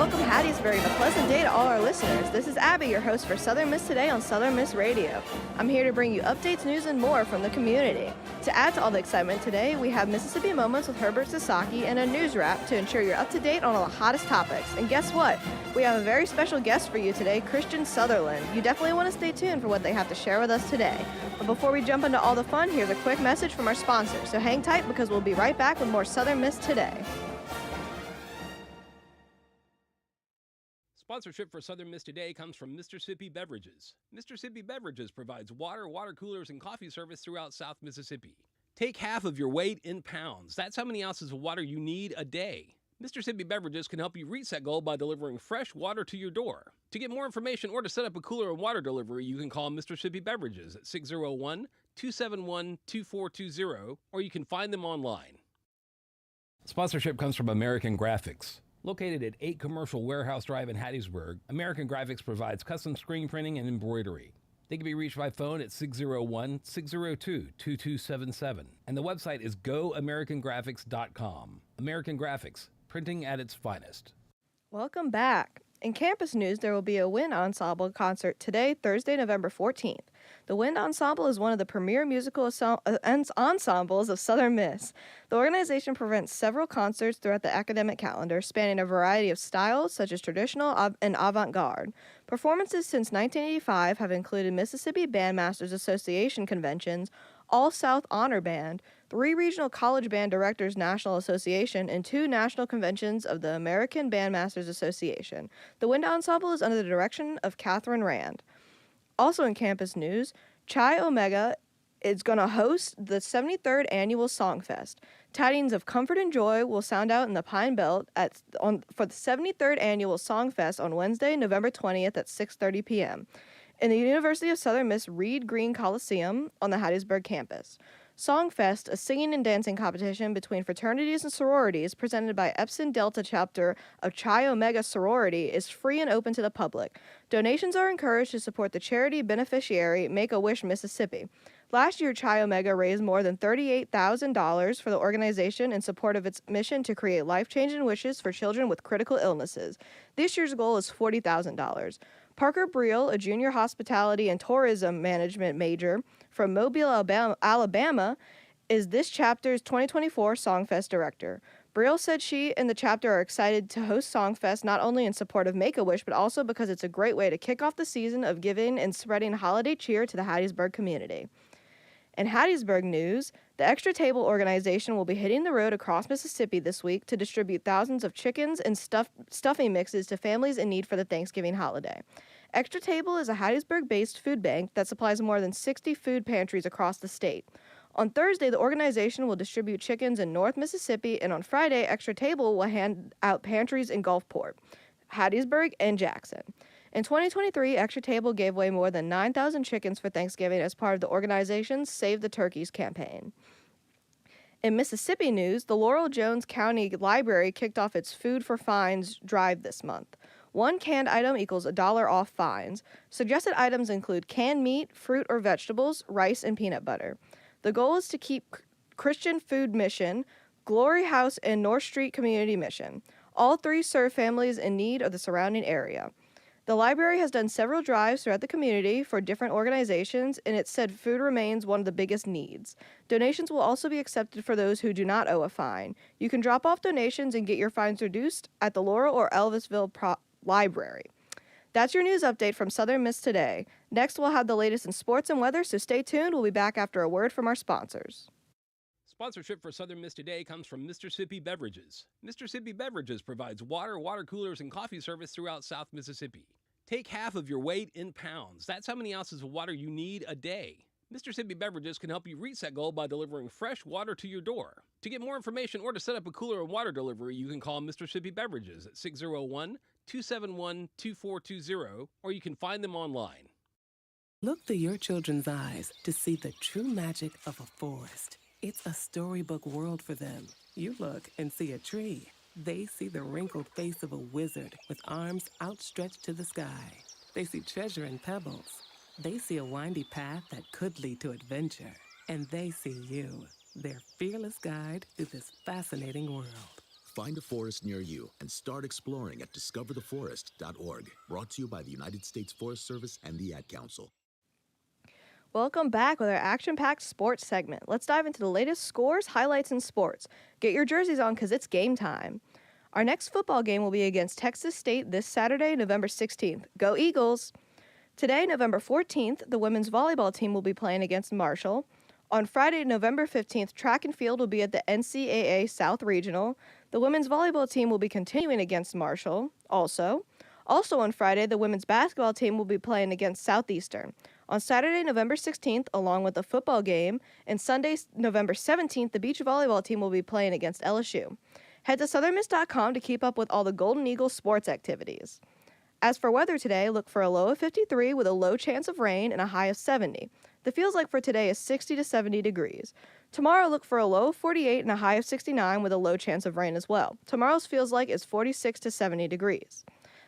welcome Hattiesburg and a pleasant day to all our listeners. This is Abby, your host for Southern Miss Today on Southern Miss Radio. I'm here to bring you updates, news, and more from the community. To add to all the excitement today, we have Mississippi Moments with Herbert Sasaki and a news wrap to ensure you're up to date on all the hottest topics. And guess what? We have a very special guest for you today, Christian Sutherland. You definitely want to stay tuned for what they have to share with us today. But before we jump into all the fun, here's a quick message from our sponsor. So hang tight because we'll be right back with more Southern Miss Today. Sponsorship for Southern Miss Today comes from Mississippi Beverages. Mississippi Beverages provides water coolers, and coffee service throughout South Mississippi. Take half of your weight in pounds. That's how many ounces of water you need a day. Mississippi Beverages can help you reach that goal by delivering fresh water to your door. To get more information or to set up a cooler and water delivery, you can call Mississippi Beverages at 601-271-2420, or you can find them online. Sponsorship comes from American Graphics. Located at 8 Commercial Warehouse Drive in Hattiesburg, American Graphics provides custom screen printing and embroidery. They can be reached by phone at 601-602-2277. And the website is goamericangraphics.com. American Graphics, printing at its finest. Welcome back. In campus news, there will be a wind ensemble concert today, Thursday, November 14th. The Wind Ensemble is one of the premier musical ensembles of Southern Miss. The organization presents several concerts throughout the academic calendar, spanning a variety of styles such as traditional and avant-garde. Performances since 1985 have included Mississippi Bandmasters Association conventions, All-South Honor Band, 3 Regional College Band Directors National Association, and 2 national conventions of the American Bandmasters Association. The Wind Ensemble is under the direction of Catherine Rand. Also in campus news, Chi Omega is going to host the 73rd Annual Songfest. Tidings of comfort and joy will sound out in the Pine Belt for the 73rd Annual Songfest on Wednesday, November 20th at 6:30 p.m. in the University of Southern Miss Reed Green Coliseum on the Hattiesburg campus. Songfest, a singing and dancing competition between fraternities and sororities presented by Epsilon Delta chapter of Chi Omega sorority, is free and open to the public. Donations are encouraged to support the charity beneficiary Make-A-Wish Mississippi. Last year, Chi Omega raised more than $38,000 for the organization in support of its mission to create life-changing wishes for children with critical illnesses. This year's goal is $40,000. Parker Briel, a junior hospitality and tourism management major from Mobile, Alabama, is this chapter's 2024 Songfest director. Briel said she and the chapter are excited to host Songfest not only in support of Make-A-Wish, but also because it's a great way to kick off the season of giving and spreading holiday cheer to the Hattiesburg community. In Hattiesburg news, the Extra Table organization will be hitting the road across Mississippi this week to distribute thousands of chickens and stuffing mixes to families in need for the Thanksgiving holiday. Extra Table is a Hattiesburg-based food bank that supplies more than 60 food pantries across the state. On Thursday, the organization will distribute chickens in North Mississippi, and on Friday, Extra Table will hand out pantries in Gulfport, Hattiesburg, and Jackson. In 2023, Extra Table gave away more than 9,000 chickens for Thanksgiving as part of the organization's Save the Turkeys campaign. In Mississippi news, the Laurel Jones County Library kicked off its Food for Fines drive this month. 1 canned item equals $1 off fines. Suggested items include canned meat, fruit or vegetables, rice, and peanut butter. The goal is to keep Christian Food Mission, Glory House, and North Street Community Mission. All 3 serve families in need of the surrounding area. The library has done several drives throughout the community for different organizations, and it said food remains one of the biggest needs. Donations will also be accepted for those who do not owe a fine. You can drop off donations and get your fines reduced at the Laurel or Elvisville Library. That's your news update from Southern Miss Today. Next, we'll have the latest in sports and weather, so stay tuned. We'll be back after a word from our sponsors. Sponsorship for Southern Miss Today comes from Mississippi Beverages. Mississippi Beverages provides water coolers, and coffee service throughout South Mississippi. Take half of your weight in pounds. That's how many ounces of water you need a day. Mississippi Beverages can help you reach that goal by delivering fresh water to your door. To get more information or to set up a cooler and water delivery, you can call Mississippi Beverages at 601-271-2420, or you can find them online. Look through your children's eyes to see the true magic of a forest. It's a storybook world for them. You look and see a tree. They see the wrinkled face of a wizard with arms outstretched to the sky. They see treasure in pebbles. They see a windy path that could lead to adventure. And they see you, their fearless guide through this fascinating world. Find a forest near you and start exploring at discovertheforest.org. Brought to you by the United States Forest Service and the Ad Council. Welcome back with our action-packed sports segment. Let's dive into the latest scores, highlights, and sports. Get your jerseys on because it's game time. Our next football game will be against Texas State this Saturday, November 16th. Go Eagles! Today, November 14th, the women's volleyball team will be playing against Marshall. On Friday, November 15th, track and field will be at the NCAA South Regional. The women's volleyball team will be continuing against Marshall. Also on Friday, the women's basketball team will be playing against Southeastern. On Saturday, November 16th, along with the football game, and Sunday, November 17th, the beach volleyball team will be playing against LSU. Head to southernmiss.com to keep up with all the Golden Eagles sports activities. As for weather today, look for a low of 53 with a low chance of rain and a high of 70. The feels like for today is 60 to 70 degrees. Tomorrow, look for a low of 48 and a high of 69 with a low chance of rain as well. Tomorrow's feels like is 46 to 70 degrees.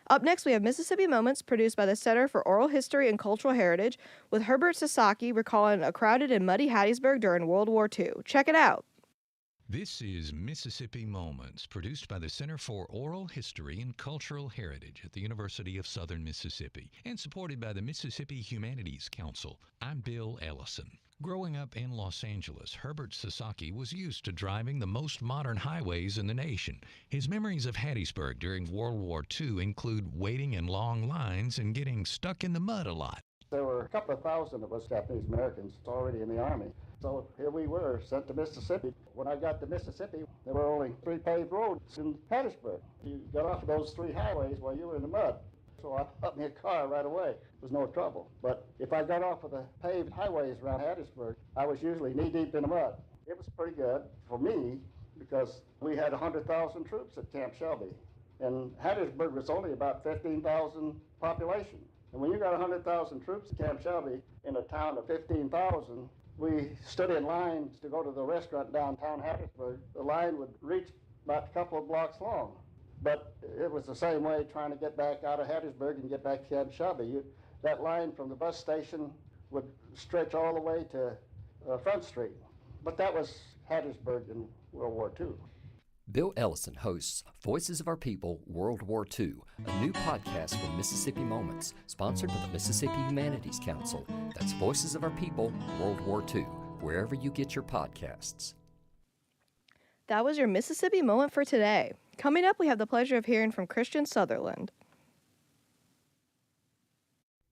Up next, we have Mississippi Moments, produced by the Center for Oral History and Cultural Heritage, with Herbert Sasaki recalling a crowded and muddy Hattiesburg during World War II. Check it out. This is Mississippi Moments, produced by the Center for Oral History and Cultural Heritage at the University of Southern Mississippi and supported by the Mississippi Humanities Council. I'm Bill Ellison. Growing up in Los Angeles, Herbert Sasaki was used to driving the most modern highways in the nation. His memories of Hattiesburg during World War II include waiting in long lines and getting stuck in the mud a lot. There were a couple of thousand of us Japanese Americans already in the Army. So here we were, sent to Mississippi. When I got to Mississippi, there were only 3 paved roads in Hattiesburg. You got off of those 3 highways while you were in the mud. So I got me a car right away. It was no trouble. But if I got off of the paved highways around Hattiesburg, I was usually knee-deep in the mud. It was pretty good for me because we had 100,000 troops at Camp Shelby. And Hattiesburg was only about 15,000 population. And when you got 100,000 troops at Camp Shelby in a town of 15,000, we stood in lines to go to the restaurant downtown Hattiesburg. The line would reach about a couple of blocks long. But it was the same way trying to get back out of Hattiesburg and get back to Camp Shelby. That line from the bus station would stretch all the way to Front Street. But that was Hattiesburg in World War II. Bill Ellison hosts Voices of Our People World War II, a new podcast from Mississippi Moments, sponsored by the Mississippi Humanities Council. That's Voices of Our People World War II, wherever you get your podcasts. That was your Mississippi Moment for today. Coming up, we have the pleasure of hearing from Christian Sutherland.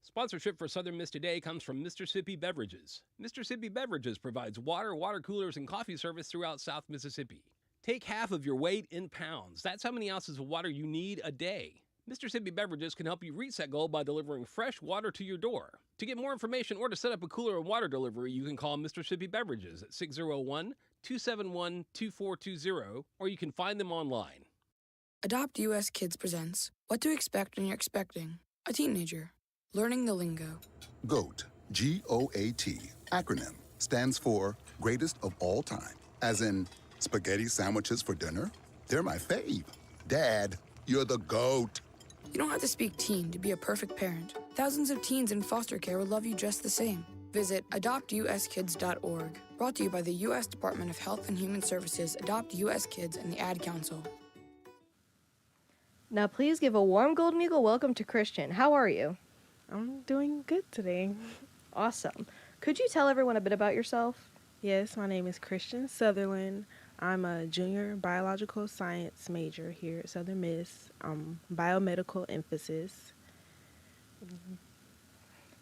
Sponsorship for Southern Miss Today comes from Mr. Sippy Beverages. Mr. Sippy Beverages provides water, water coolers, and coffee service throughout South Mississippi. Take half of your weight in pounds. That's how many ounces of water you need a day. Mr. Sippy Beverages can help you reach that goal by delivering fresh water to your door. To get more information or to set up a cooler and water delivery, you can call Mr. Sippy Beverages at 601-271-2420, or you can find them online. Adopt US Kids presents What to Expect When You're Expecting a Teenager. Learning the lingo. GOAT, G-O-A-T, acronym, stands for Greatest of All Time. As in, spaghetti sandwiches for dinner? They're my fave. Dad, you're the GOAT. You don't have to speak teen to be a perfect parent. Thousands of teens in foster care will love you just the same. Visit adoptuskids.org. Brought to you by the U.S. Department of Health and Human Services, Adopt U.S. Kids, and the Ad Council. Now please give a warm Golden Eagle welcome to Christian. How are you? I'm doing good today. Awesome. Could you tell everyone a bit about yourself? Yes, my name is Christian Sutherland. I'm a junior biological science major here at Southern Miss, biomedical emphasis.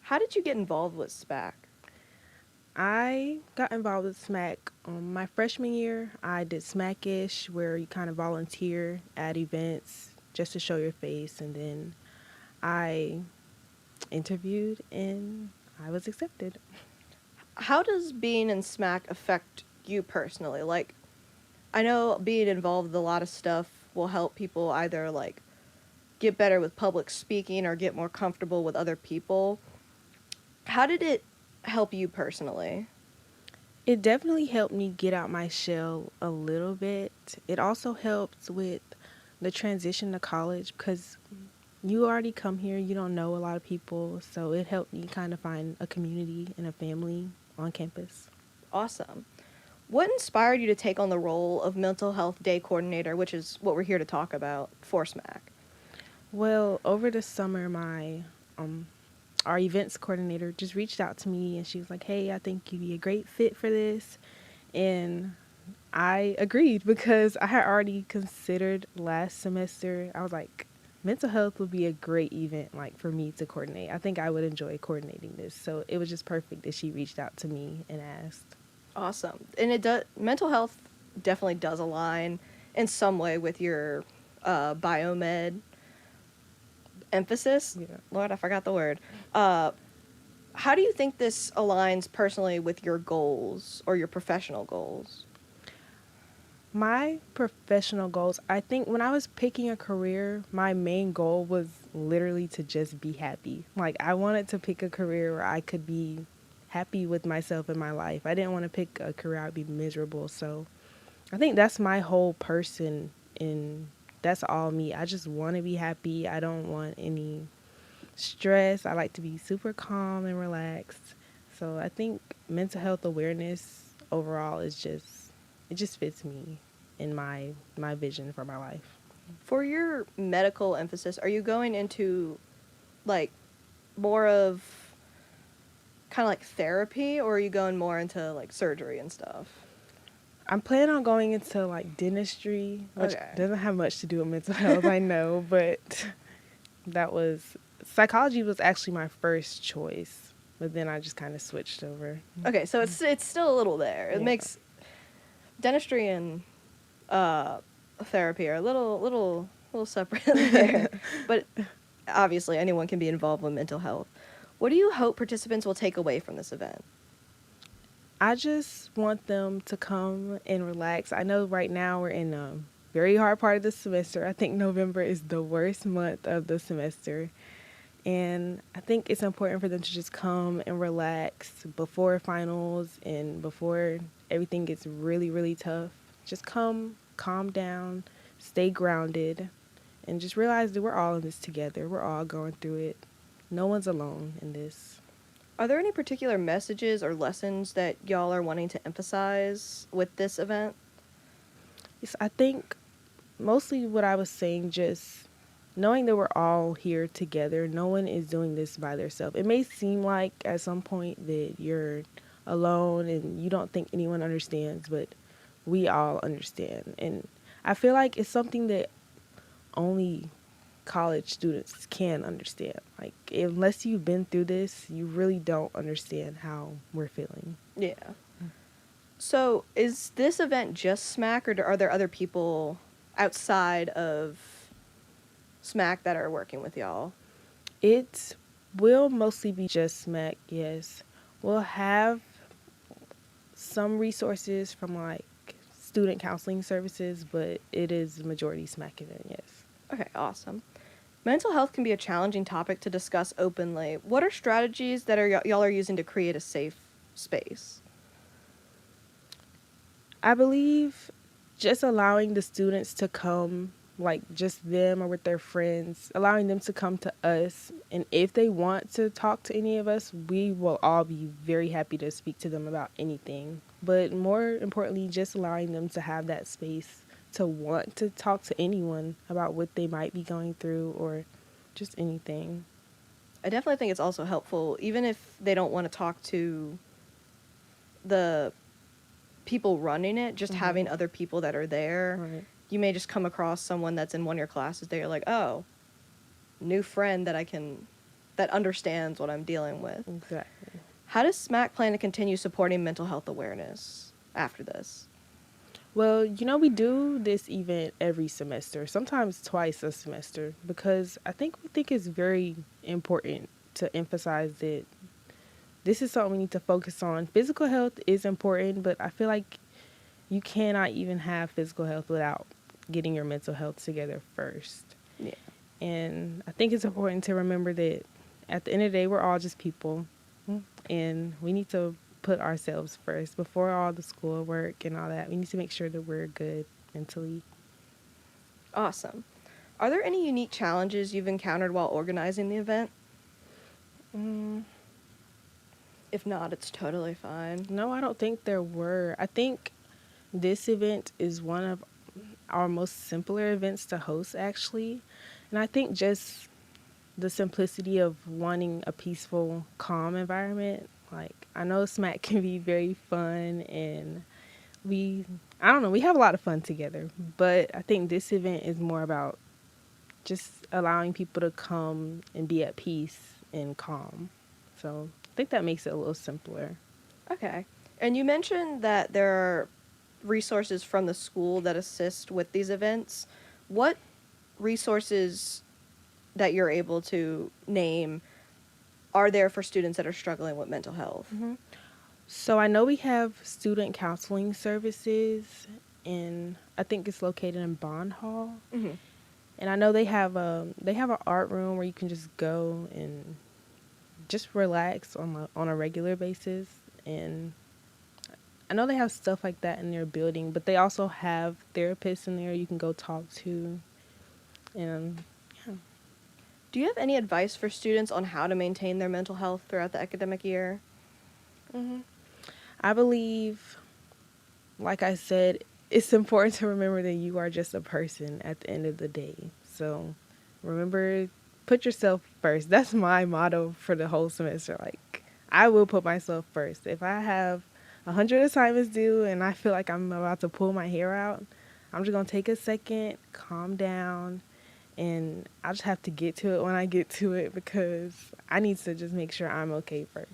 How did you get involved with SPAC? I got involved with SMAC my freshman year. I did SMAC-ish, where you kind of volunteer at events just to show your face, and then I interviewed and I was accepted. How does being in SMAC affect you personally? Like, I know being involved with a lot of stuff will help people either, like, get better with public speaking or get more comfortable with other people. How did it help you personally? It definitely helped me get out my shell a little bit. It also helped with the transition to college because you already come here, you don't know a lot of people, so it helped me kind of find a community and a family on campus. Awesome. What inspired you to take on the role of Mental Health Day Coordinator, which is what we're here to talk about for SMAC? Well, over the summer, our events coordinator just reached out to me and she was like, "Hey, I think you'd be a great fit for this." And I agreed because I had already considered last semester. I was like, mental health would be a great event like for me to coordinate. I think I would enjoy coordinating this. So it was just perfect that she reached out to me and asked. Awesome. And it does, mental health definitely does align in some way with your biomed emphasis. Yeah. Lord, I forgot the word. How do you think this aligns personally with your goals or your professional goals? My professional goals, I think when I was picking a career, my main goal was literally to just be happy. Like, I wanted to pick a career where I could be happy with myself in my life. I didn't want to pick a career I'd be miserable. So I think that's my whole person, and that's all me. I just want to be happy. I don't want any stress. I like to be super calm and relaxed. So I think mental health awareness overall is just, it just fits me in my vision for my life. For your medical emphasis, are you going into like more of kind of like therapy, or are you going more into like surgery and stuff? I'm planning on going into like dentistry, which Okay. doesn't have much to do with mental health, I know, but psychology was actually my first choice, but then I just kind of switched over. Okay, so it's still a little there. It Yeah. makes dentistry and therapy are a little separate there, but obviously anyone can be involved with mental health. What do you hope participants will take away from this event? I just want them to come and relax. I know right now we're in a very hard part of the semester. I think November is the worst month of the semester. And I think it's important for them to just come and relax before finals and before everything gets really, really tough. Just come, calm down, stay grounded, and just realize that we're all in this together. We're all going through it. No one's alone in this. Are there any particular messages or lessons that y'all are wanting to emphasize with this event? Yes, I think mostly what I was saying, just knowing that we're all here together. No one is doing this by themselves. It may seem like at some point that you're alone and you don't think anyone understands, but we all understand. And I feel like it's something that only college students can understand. Like, unless you've been through this, you really don't understand how we're feeling. Yeah. So is this event just SMAC, or are there other people outside of SMAC that are working with y'all? It will mostly be just SMAC, yes. We'll have some resources from like student counseling services, but it is the majority SMAC event, yes. Okay, awesome. Mental health can be a challenging topic to discuss openly. What are strategies that y'all are using to create a safe space? I believe just allowing the students to come, like just them or with their friends, allowing them to come to us. And if they want to talk to any of us, we will all be very happy to speak to them about anything. But more importantly, just allowing them to have that space to want to talk to anyone about what they might be going through or just anything. I definitely think it's also helpful, even if they don't want to talk to the people running it, just having other people that are there. Right. You may just come across someone that's in one of your classes that you're like, oh, new friend that understands what I'm dealing with. Exactly. How does SMAC plan to continue supporting mental health awareness after this? Well, we do this event every semester, sometimes twice a semester, because we think it's very important to emphasize that this is something we need to focus on. Physical health is important, but I feel like you cannot even have physical health without getting your mental health together first. Yeah. And I think it's important to remember that at the end of the day, we're all just people, and we need to put ourselves first before all the schoolwork and all that. We need to make sure that we're good mentally. Awesome. Are there any unique challenges you've encountered while organizing the event? If not, it's totally fine. No, I don't think there were. I think This event is one of our most simpler events to host, actually. And I think just the simplicity of wanting a peaceful, calm environment. Like, I know SMAC can be very fun, and I don't know, we have a lot of fun together. But I think this event is more about just allowing people to come and be at peace and calm. So I think that makes it a little simpler. Okay. And you mentioned that there are resources from the school that assist with these events. What resources that you're able to name are there for students that are struggling with mental health? Mm-hmm. So I know we have student counseling services, and I think it's located in Bond Hall. Mm-hmm. And I know they have an art room where you can just go and just relax on a regular basis. And I know they have stuff like that in their building, but they also have therapists in there you can go talk to. And yeah. Do you have any advice for students on how to maintain their mental health throughout the academic year? Mm-hmm. I believe, like I said, it's important to remember that you are just a person at the end of the day. So remember, put yourself first. That's my motto for the whole semester. Like, I will put myself first. If I have 100 assignments due and I feel like I'm about to pull my hair out, I'm just going to take a second, calm down, and I just have to get to it when I get to it, because I need to just make sure I'm okay first.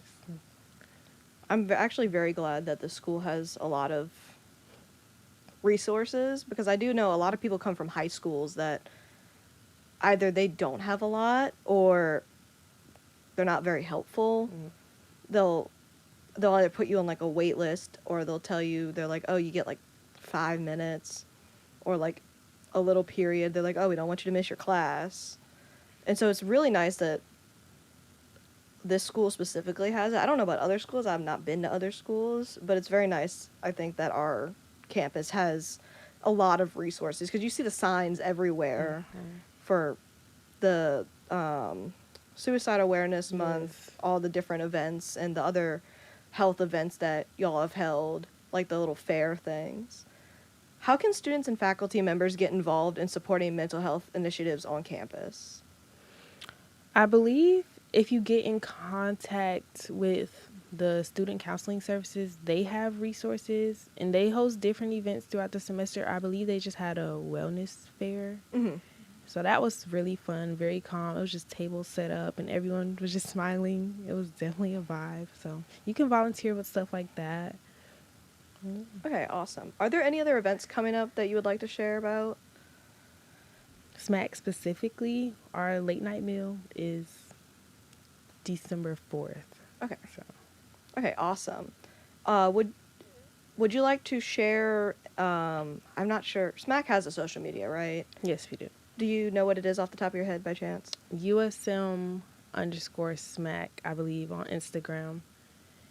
I'm actually very glad that the school has a lot of resources, because I do know a lot of people come from high schools that either they don't have a lot or they're not very helpful. They'll either put you on like a wait list, or they'll tell you, they're like, oh, you get like 5 minutes, or like a little period. They're like, oh, we don't want you to miss your class. And so it's really nice that this school specifically has it. I don't know about other schools. I've not been to other schools, but it's very nice, I think, that our campus has a lot of resources, because you see the signs everywhere for the Suicide Awareness Month, all the different events and the other health events that y'all have held, like the little fair things. How can students and faculty members get involved in supporting mental health initiatives on campus? I believe if you get in contact with the student counseling services, they have resources, and they host different events throughout the semester. I believe they just had a wellness fair. Mm-hmm. So that was really fun, very calm. It was just tables set up and everyone was just smiling. It was definitely a vibe. So you can volunteer with stuff like that. Okay, awesome. Are there any other events coming up that you would like to share about? SMAC specifically, our late night meal is December 4th. Okay. So. Okay, awesome. Would you like to share, I'm not sure, SMAC has a social media, right? Yes, we do. Do you know what it is off the top of your head by chance? USM_SMAC, I believe, on Instagram.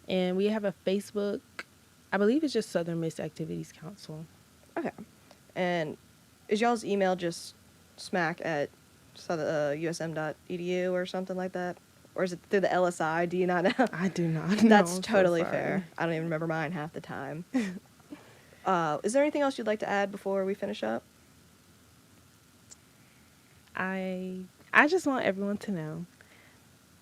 And we have a Facebook. I believe it's just Southern Miss Activities Council. Okay. And is y'all's email just smack@usm.edu or something like that? Or is it through the LSI? Do you not know? I do not know. That's I'm totally so sorry. fair. I don't even remember mine half the time. Is there anything else you'd like to add before we finish up? I just want everyone to know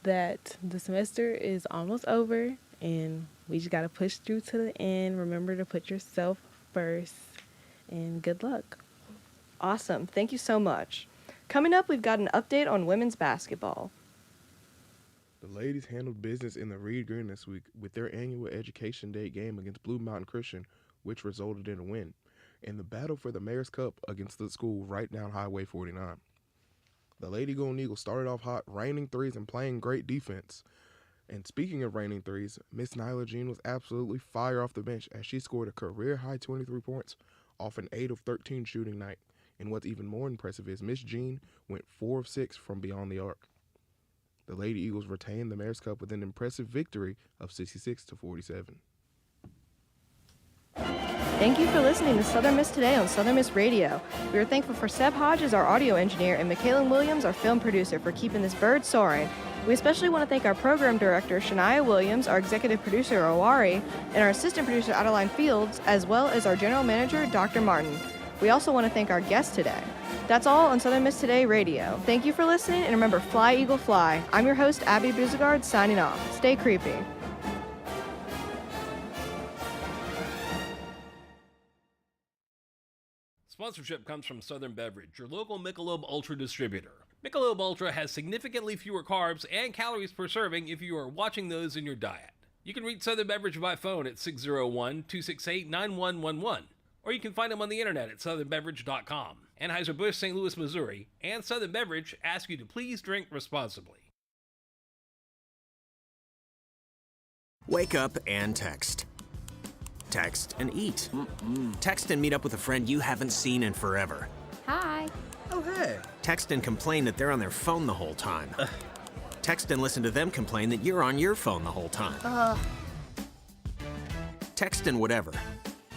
that the semester is almost over, and we just got to push through to the end. Remember to put yourself first, and good luck. Awesome. Thank you so much. Coming up, we've got an update on women's basketball. The ladies handled business in the Reed Green this week with their annual Education Day game against Blue Mountain Christian, which resulted in a win, and the battle for the Mayor's Cup against the school right down Highway 49. The Lady Golden Eagles started off hot, raining threes and playing great defense. And speaking of raining threes, Miss Nyla Jean was absolutely fire off the bench as she scored a career-high 23 points off an 8 of 13 shooting night. And what's even more impressive is Miss Jean went 4 of 6 from beyond the arc. The Lady Eagles retained the Mayor's Cup with an impressive victory of 66-47. Thank you for listening to Southern Miss Today on Southern Miss Radio. We are thankful for Seb Hodges, our audio engineer, and Michaelan Williams, our film producer, for keeping this bird soaring. We especially want to thank our program director, Shania Williams, our executive producer, Owari, and our assistant producer, Adeline Fields, as well as our general manager, Dr. Martin. We also want to thank our guest today. That's all on Southern Miss Today Radio. Thank you for listening, and remember, fly, Eagle, fly. I'm your host, Abby Buzegard, signing off. Stay creepy. Sponsorship comes from Southern Beverage, your local Michelob Ultra distributor. Michelob Ultra has significantly fewer carbs and calories per serving if you are watching those in your diet. You can reach Southern Beverage by phone at 601-268-9111, or you can find them on the internet at southernbeverage.com. Anheuser-Busch, St. Louis, Missouri, and Southern Beverage ask you to please drink responsibly. Wake up and text. Text and eat. Text and meet up with a friend you haven't seen in forever. Hi. Oh, hey. Text and complain that they're on their phone the whole time. Text and listen to them complain that you're on your phone the whole time. Text and whatever.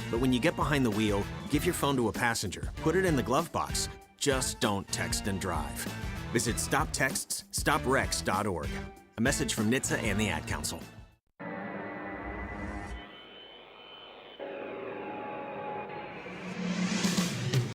But when you get behind the wheel, give your phone to a passenger. Put it in the glove box. Just don't text and drive. Visit StopTextsStopWrecks.org. A message from NHTSA and the Ad Council.